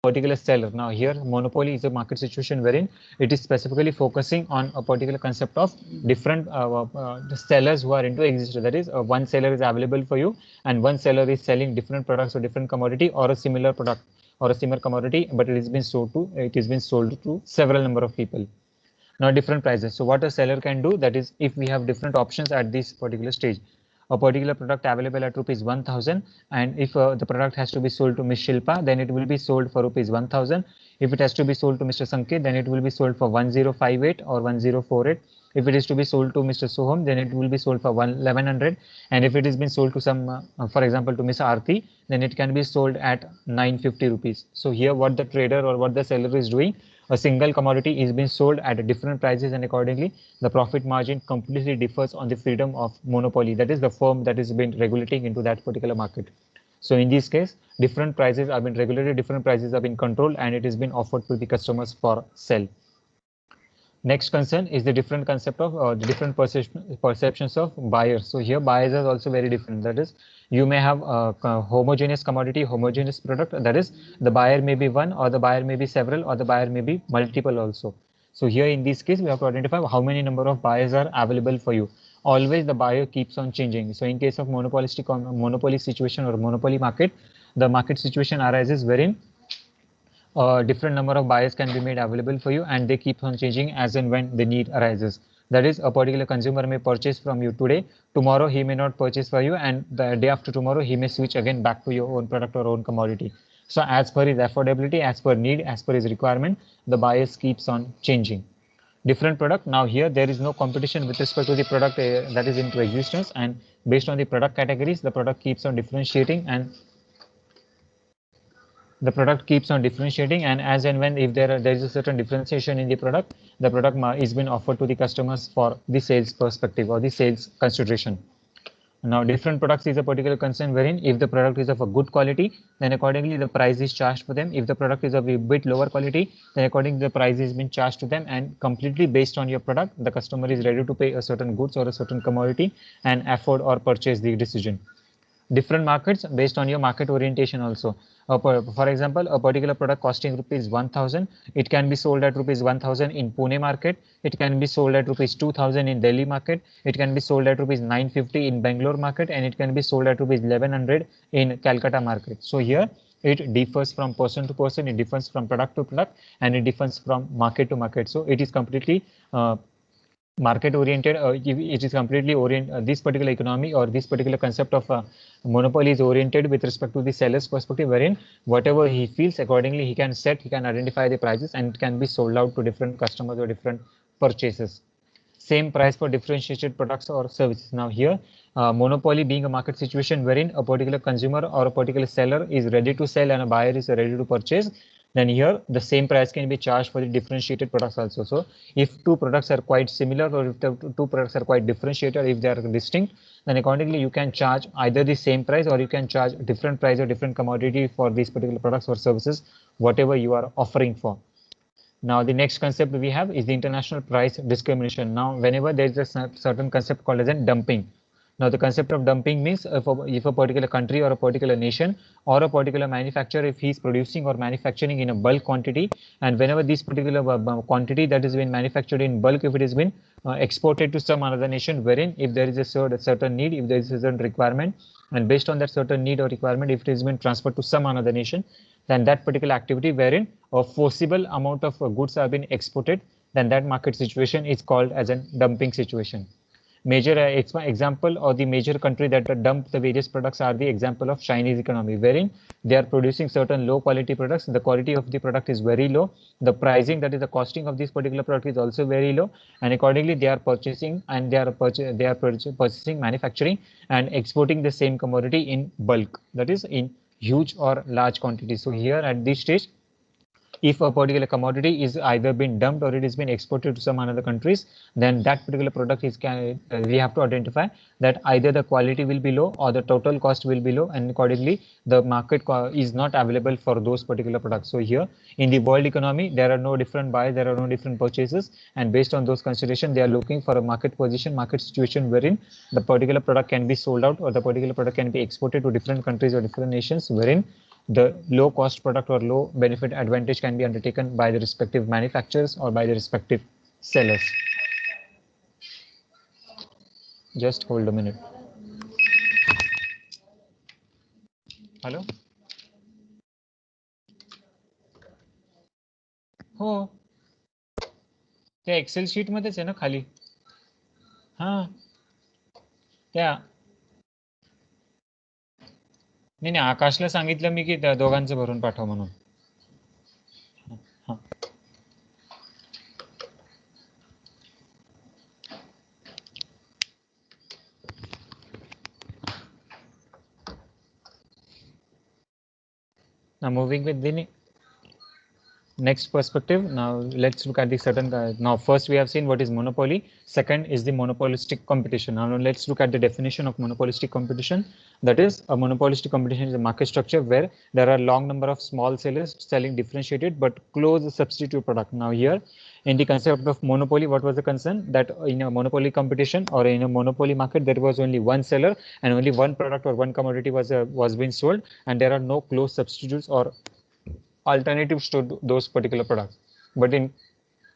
particular seller. Now here monopoly is a market situation wherein it is specifically focusing on a particular concept of different the sellers who are into existence. That is, one seller is available for you, and one seller is selling different products or different commodity or a similar product or a similar commodity, but it has been sold to several number of people. Now different prices. So what a seller can do, that is, if we have different options at this particular stage, a particular product available at rupees 1000, and if the product has to be sold to Ms. Shilpa, then it will be sold for rupees 1000. If it has to be sold to Mr. Sanket, then it will be sold for 1058 or 1048. If it is to be sold to Mr. Soham, then it will be sold for 1100. And if it is been sold to some, for example, to Ms. Aarti, then it can be sold at 950 rupees. So here what the trader or what the seller is doing, a single commodity is being sold at different prices, and accordingly the profit margin completely differs on the freedom of monopoly, that is the firm that is been regulating into that particular market. So in this case, different prices have been regulated, different prices have been controlled, and it has been offered to the customers for sale. Next concern is the different concept of the different perceptions of buyers. So here buyers are also very different. That is, you may have a homogeneous commodity, homogeneous product. That is, the buyer may be one, or the buyer may be several, or the buyer may be multiple also. So here in this case, we have to identify how many number of buyers are available for you. Always the buyer keeps on changing. So in case of monopoly situation or monopoly market, the market situation arises wherein different number of buyers can be made available for you, and they keep on changing as and when the need arises. That is, a particular consumer may purchase from you today, tomorrow he may not purchase for you, and the day after tomorrow he may switch again back to your own product or own commodity. So as per his affordability, as per need, as per his requirement, the buyers keeps on changing. Different product. Now here there is no competition with respect to the product that is into existence, and based on the product categories, the product keeps on differentiating, and the product keeps on differentiating, and as and when if there is a certain differentiation in the product, the product is been offered to the customers for the sales perspective or the sales consideration. Now different products is a particular concern wherein if the product is of a good quality, then accordingly the price is charged for them. If the product is of a bit lower quality, then accordingly the price is been charged to them, and completely based on your product, the customer is ready to pay a certain goods or a certain commodity and afford or purchase the decision. Different markets based on your market orientation also. For example, a particular product costing rupees 1000, it can be sold at rupees 1000 in Pune market, it can be sold at rupees 2000 in Delhi market, it can be sold at rupees 950 in Bangalore market, and it can be sold at rupees 1100 in Calcutta market. So here it differs from person to person, it differs from product to product, and it differs from market to market. So it is completely market oriented. It is completely this particular economy or this particular concept of monopoly is oriented with respect to the seller's perspective, wherein whatever he feels, accordingly he can identify the prices, and it can be sold out to different customers or different purchases. Same price for differentiated products or services. Now here monopoly being a market situation wherein a particular consumer or a particular seller is ready to sell and a buyer is ready to purchase, then here the same price can be charged for the differentiated products also. So if two products are quite similar, or if the two products are quite differentiated, if they are distinct, then accordingly you can charge either the same price or you can charge different price or different commodity for these particular products or services, whatever you are offering for. Now the next concept we have is the international price discrimination. Now whenever there is a certain concept called as dumping. Now the concept of dumping means if a particular country or a particular nation or a particular manufacturer, if he is producing or manufacturing in a bulk quantity, and whenever this particular quantity that has been manufactured in bulk, if it has been exported to some another nation, wherein if there is a certain need, if there is a certain requirement, and based on that certain need or requirement, if it has been transferred to some another nation, then that particular activity wherein a forcible amount of goods have been exported, then that market situation is called as a dumping situation. Major example or the major country that dump the various products are the example of Chinese economy, wherein they are producing certain low quality products. The quality of the product is very low. The pricing, that is the costing of this particular product, is also very low, and accordingly they are purchasing and they are purchasing, manufacturing and exporting the same commodity in bulk, that is in huge or large quantities. So here at this stage, if a particular commodity is either been dumped or it has been exported to some other countries, then that particular product is we have to identify that either the quality will be low or the total cost will be low, and accordingly the market is not available for those particular products. So here in the world economy, there are no different buyers, there are no different purchases, and based on those considerations, they are looking for a market position, market situation wherein the particular product can be sold out or the particular product can be exported to different countries or different nations, wherein the low cost product or low benefit advantage can be undertaken by the respective manufacturers or by the respective sellers. Just hold a minute. Hello? हो, त्या Excel sheet मध्येच आहे ना खाली. हा, त्या नाही आकाशला सांगितलं मी की त्या दोघांचं भरून पाठव म्हणून. हा. Now moving with the next perspective. Now let's look at the certain now first we have seen what is monopoly. Second is the monopolistic competition. Now let's look at the definition of monopolistic competition. That is, a monopolistic competition is a market structure where there are long number of small sellers selling differentiated but close substitute product. Now here in the concept of monopoly, what was the concern? That in a monopoly competition or in a monopoly market, there was only one seller and only one product or one commodity was being sold, and there are no close substitutes or alternatives to those particular products. But in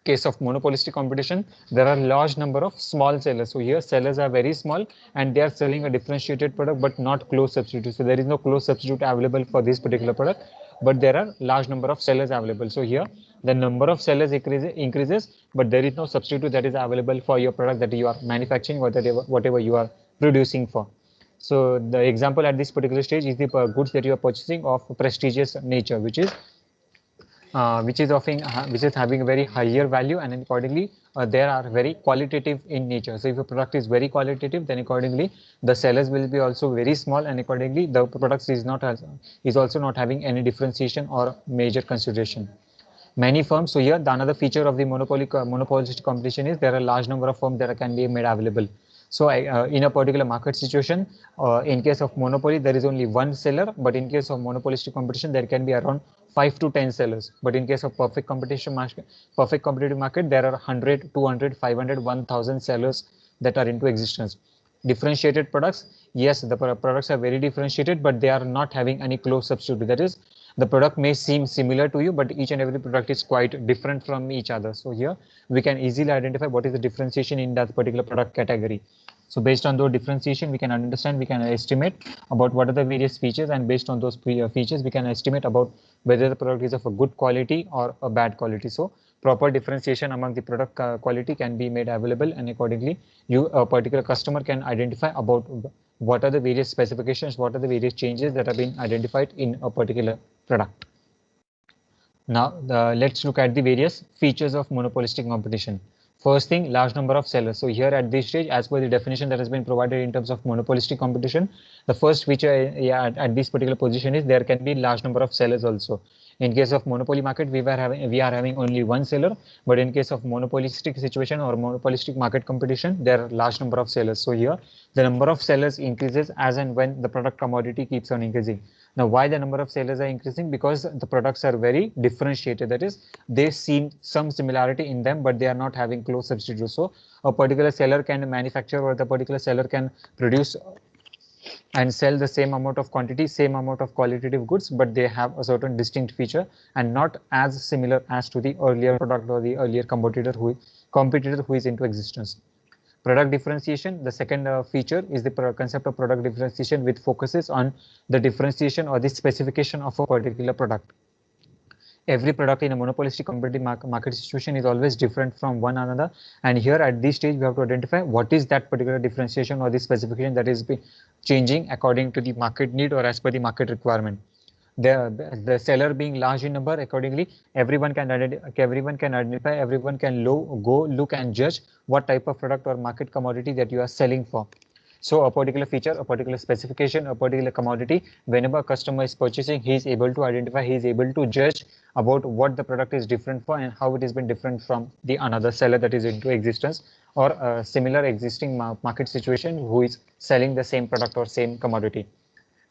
case of monopolistic competition, there are large number of small sellers. So here sellers are very small and they are selling a differentiated product but not close substitute. So there is no close substitute available for this particular product, but there are large number of sellers available. So here the number of sellers increases, but there is no substitute that is available for your product that you are manufacturing or whatever you are producing for. So the example at this particular stage is the goods that you are purchasing of prestigious nature, which is having a very higher value, and accordingly they are very qualitative in nature. So if a product is very qualitative, then accordingly the sellers will be also very small, and accordingly the product is also not having any differentiation or major consideration. Many firms, so here the another feature of the monopolistic competition is there are large number of firms that can be made available. So in a particular market situation, in case of monopoly, there is only one seller, but in case of monopolistic competition, there can be around 5 to 10 sellers. But in case of perfect competitive market, there are 100, 200, 500, 1000 sellers that are into existence. Differentiated products, yes, the products are very differentiated, but they are not having any close substitute. That is, the product may seem similar to you, but each and every product is quite different from each other. So here we can easily identify what is the differentiation in that particular product category. So based on those differentiation, we can understand, we can estimate about what are the various features, and based on those features, we can estimate about whether the product is of a good quality or a bad quality. So proper differentiation among the product quality can be made available, and accordingly, a particular customer can identify about what are the various specifications, what are the various changes that have been identified in a particular product. Now, let's look at the various features of monopolistic competition. First thing, large number of sellers. So here at this stage, as per the definition that has been provided in terms of monopolistic competition, the first feature at this particular position is there can be large number of sellers also. In case of monopoly market, we are having only one seller, but in case of monopolistic situation or monopolistic market competition, there are large number of sellers. So here the number of sellers increases as and when the product commodity keeps on increasing. Now, why the number of sellers are increasing? Because the products are very differentiated. That is, they seem some similarity in them, but they are not having close substitutes. So a particular seller can manufacture, or the particular seller can produce and sell the same amount of quantity, same amount of qualitative goods, but they have a certain distinct feature and not as similar as to the earlier product or the earlier competitor who is into existence. Product differentiation, the second feature is the concept of product differentiation, which focuses on the differentiation or the specification of a particular product. Every product in a monopolistic competitive market situation is always different from one another, and here at this stage we have to identify what is that particular differentiation or the specification that is changing according to the market need or as per the market requirement. The seller being large in number, accordingly everyone can identify, everyone can go look and judge what type of product or market commodity that you are selling for. So a particular feature, a particular specification, a particular commodity, whenever a customer is purchasing, he is able to identify, he is able to judge about what the product is different for and how it has been different from the another seller that is into existence or a similar existing market situation who is selling the same product or same commodity.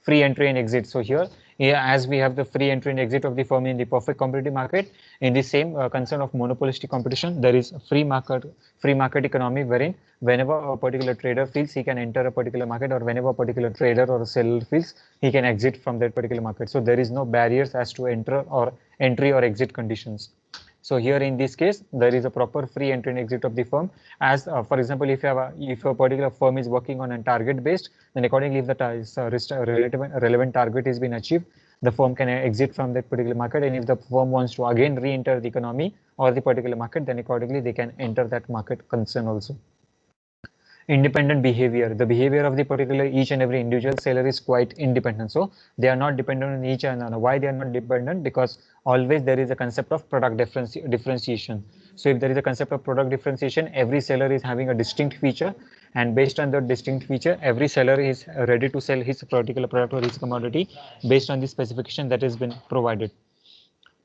Free entry and exit. So here as we have the free entry and exit of the firm in the perfect competitive market, in the same concern of monopolistic competition, there is free market economy, wherein whenever a particular trader feels he can enter a particular market, or whenever a particular trader or a seller feels he can exit from that particular market. So there is no barriers as to entry or exit conditions. So here in this case, there is a proper free entry and exit of the firm. As for example, if a particular firm is working on a target based, then accordingly, if the relevant target is been achieved, the firm can exit from that particular market. And if the firm wants to again re-enter the economy or the particular market, then accordingly they can enter that market concern also. Independent behavior, the behavior of the particular each and every individual seller is quite independent, so they are not dependent on each other. Why they are not dependent? Because always there is a concept of product differentiation. So if there is a concept of product differentiation, every seller is having a distinct feature, and based on the distinct feature, every seller is ready to sell his particular product or his commodity based on the specification that has been provided.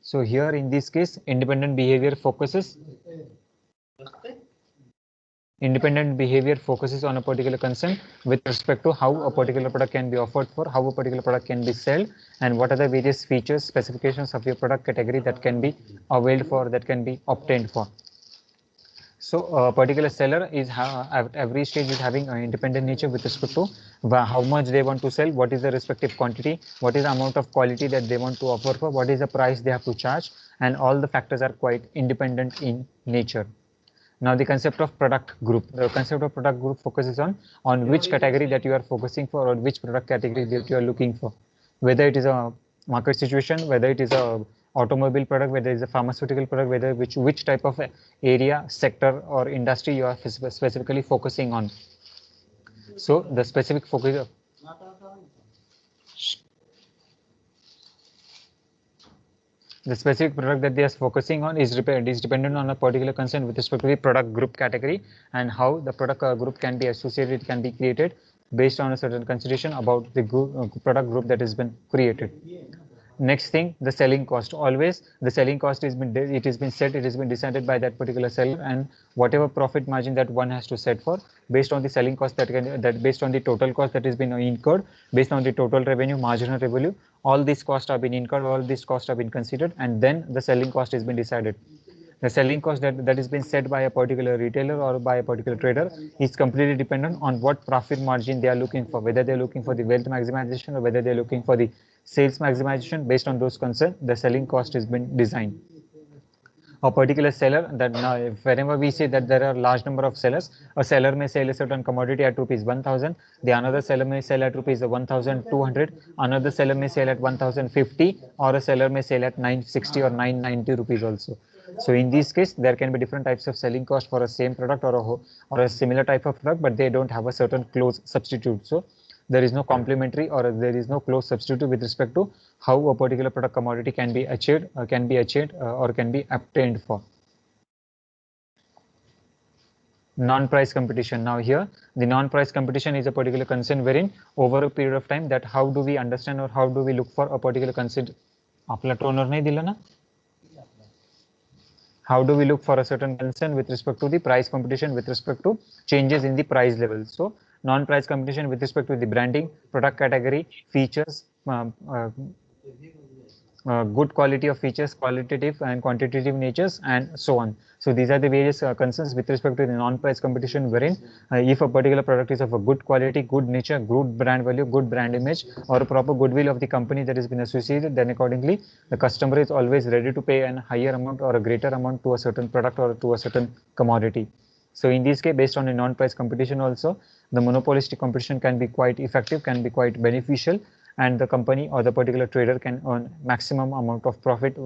So here in this case, independent behavior focuses on a particular concern with respect to how a particular product can be offered for, how a particular product can be sold, and what are the various features, specifications of your product category that can be availed for, that can be obtained for. So a particular seller is at every stage is having an independent nature with respect to how much they want to sell, what is the respective quantity, what is the amount of quality that they want to offer for, what is the price they have to charge, and all the factors are quite independent in nature. Now the concept of product group. The concept of product group focuses on which category that you are focusing for, or which product category that you are looking for. Whether it is a market situation, whether it is a automobile product, whether it is a pharmaceutical product, whether which type of area, sector, or industry you are specifically focusing on. So the specific focus. The specific product that they are focusing on is dependent on a particular concern with respect to the product group category, and how the product group can be associated, can be created based on a certain consideration about the product group that has been created. Next thing, the selling cost. Always the selling cost has been decided by that particular seller, and whatever profit margin that one has to set for based on the selling cost based on the total cost that has been incurred, based on the total revenue, marginal revenue, all these costs have been incurred, all these costs have been considered, and then the selling cost has been decided. The selling cost that has been set by a particular retailer or by a particular trader is completely dependent on what profit margin they are looking for, whether they're looking for the wealth maximization or whether they're looking for the sales maximization. Based on those concerns, the selling cost has been designed. A particular seller, that now whenever we say that there are large number of sellers, a seller may sell a certain commodity at rupees 1000, the another seller may sell at rupees 1200, another seller may sell at 1050, or a seller may sell at 960 or 990 rupees also. So in this case, there can be different types of selling cost for a same product or a similar type of product, but they don't have a certain close substitute. So there is no complementary or there is no close substitute with respect to how a particular product commodity can be achieved or can be obtained for. Non-price competition. Now here, the non-price competition is a particular concern wherein over a period of time, that how do we understand or how do we look for a particular concern. आपला toner नहीं दिला ना? How do we look for a certain concern with respect to the price competition with respect to changes in the price level? So non-price competition with respect to the branding, product category, features, good quality of features, qualitative and quantitative natures, and so on. So these are the various concerns with respect to the non-price competition wherein if a particular product is of a good quality, good nature, good brand value, good brand image, or a proper goodwill of the company that has been associated, then accordingly the customer is always ready to pay a higher amount or a greater amount to a certain product or to a certain commodity. So in this case, based on a non-price competition also, the monopolistic competition can be quite effective, can be quite beneficial, and the company or the particular trader can earn maximum amount of profit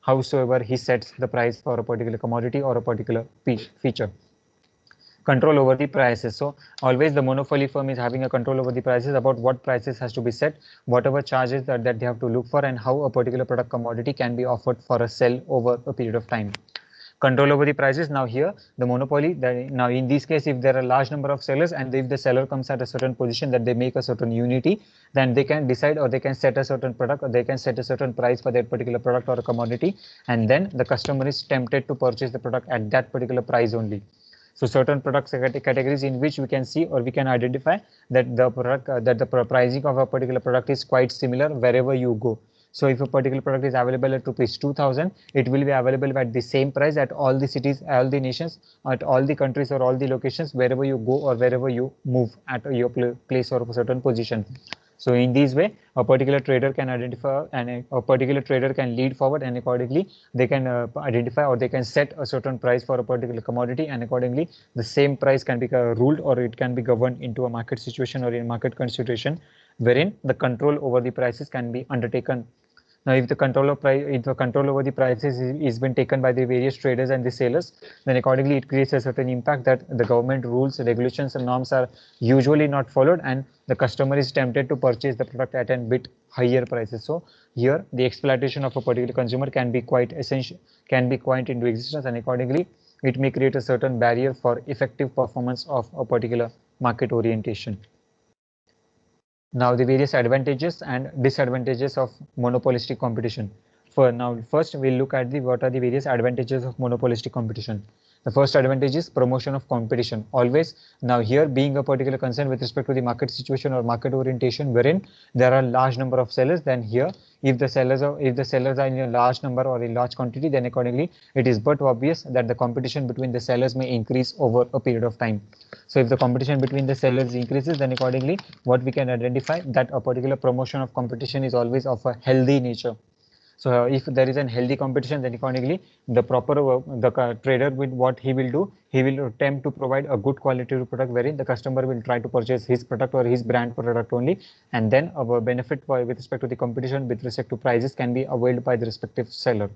howsoever he sets the price for a particular commodity or a particular feature. Control over the prices. So always the monopoly firm is having a control over the prices, about what prices has to be set, whatever charges that they have to look for, and how a particular product commodity can be offered for a sell over a period of time. Control over the prices. Now here the monopoly, now in this case, if there are a large number of sellers and if the seller comes at a certain position that they make a certain unity, then they can decide or they can set a certain product or they can set a certain price for that particular product or a commodity, and then the customer is tempted to purchase the product at that particular price only. So certain product categories in which we can see or we can identify that the product that the pricing of a particular product is quite similar wherever you go. So if a particular product is available at rupees 2000, it will be available at the same price at all the cities, all the nations, at all the countries or all the locations wherever you go or wherever you move at your place or a certain position. So in this way, a particular trader can identify and a particular trader can lead forward, and accordingly they can identify or they can set a certain price for a particular commodity, and accordingly the same price can be ruled or it can be governed into a market situation or in market consideration wherein the control over the prices can be undertaken. Now, if the control over the prices is been taken by the various traders and the sellers, then accordingly it creates a certain impact that the government rules, regulations, and norms are usually not followed, and the customer is tempted to purchase the product at a bit higher prices. So here, the exploitation of a particular consumer can be quite essential, can be quite into existence, and accordingly it may create a certain barrier for effective performance of a particular market orientation. Now the various advantages and disadvantages of monopolistic competition. First we'll look at what are the various advantages of monopolistic competition. The first advantage is promotion of competition. Always, now here being a particular concern with respect to the market situation or market orientation wherein there are large number of sellers, then here if the sellers are in a large number or in large quantity, then accordingly it is but obvious that the competition between the sellers may increase over a period of time. So if the competition between the sellers increases, then accordingly what we can identify that a particular promotion of competition is always of a healthy nature. So if there is a healthy competition, then accordingly the trader with what he will do, he will attempt to provide a good quality product wherein the customer will try to purchase his product or his brand product only, and then our benefit with respect to the competition with respect to prices can be availed by the respective seller.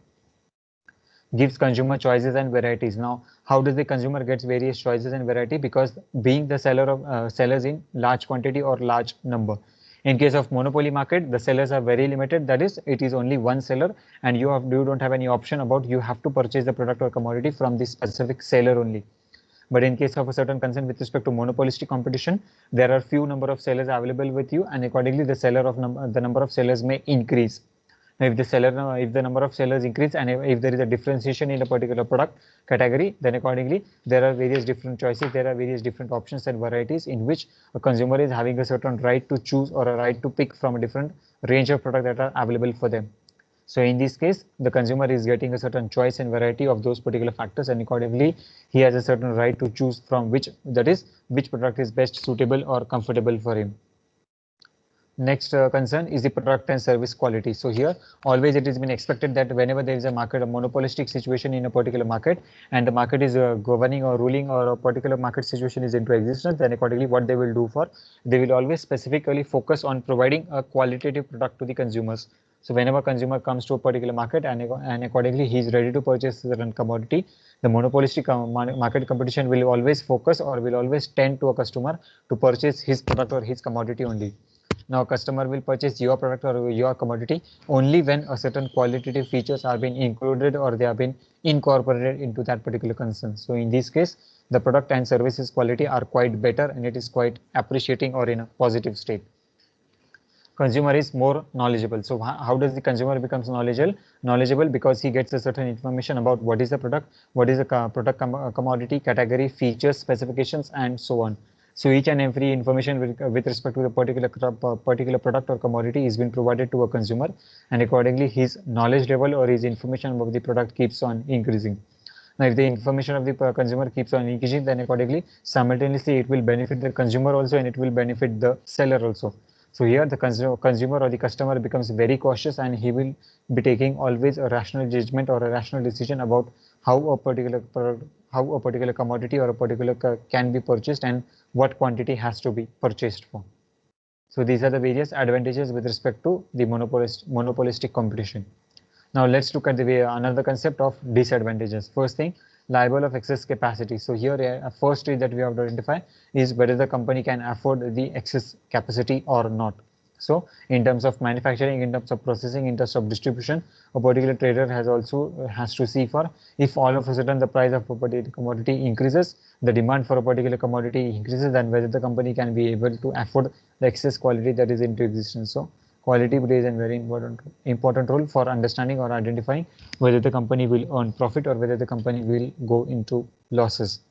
Gives consumer choices and varieties. Now, how does the consumer gets various choices and variety? Because being the seller of sellers in large quantity or large number. In case of monopoly market, the sellers are very limited. That is, it is only one seller, and you don't have any option about you have to purchase the product or commodity from this specific seller only. But in case of a certain concern with respect to monopolistic competition, there are few number of sellers available with you, and accordingly the number of sellers may increase. Now, if the number of sellers increase and if there is a differentiation in a particular product category, then accordingly there are various different choices, there are various different options and varieties in which a consumer is having a certain right to choose or a right to pick from a different range of products that are available for them. So in this case, the consumer is getting a certain choice and variety of those particular factors, and accordingly he has a certain right to choose from which product is best suitable or comfortable for him. Next concern is the product and service quality. So here always it has been expected that whenever there is a monopolistic situation in a particular market, and the market is governing or ruling or a particular market situation is into existence, then accordingly what they will do they will always specifically focus on providing a qualitative product to the consumers. So whenever consumer comes to a particular market and accordingly he is ready to purchase a certain commodity, the monopolistic market competition will always focus or will always tend to a customer to purchase his product or his commodity only. Now customer will purchase your product or your commodity only when a certain qualitative features are being included or they have been incorporated into that particular concern. So in this case, the product and services quality are quite better and it is quite appreciating or in a positive state. Consumer is more knowledgeable. So how does the consumer becomes knowledgeable? Because he gets a certain information about what is the product, what is the product commodity category, features, specifications, and so on. So each and every information with respect to the particular product or commodity is being provided to a consumer, and accordingly his knowledge level or his information about the product keeps on increasing. Now, if the information of the consumer keeps on increasing, then accordingly simultaneously it will benefit the consumer also and it will benefit the seller also. So here the consumer or the customer becomes very cautious and he will be taking always a rational judgment or a rational decision about how a particular commodity or a particular can be purchased and what quantity has to be purchased for. So these are the various advantages with respect to the monopolistic competition. Now let's look at another concept of disadvantages. First thing, liable of excess capacity. So here first thing that we have to identify is whether the company can afford the excess capacity or not. So in terms of manufacturing, in terms of processing, in terms of distribution, a particular trader has to see for if all of a sudden the price of a particular commodity increases, the demand for a particular commodity increases, then whether the company can be able to afford the excess quality that is into existence. So quality plays a very important role for understanding or identifying whether the company will earn profit or whether the company will go into losses.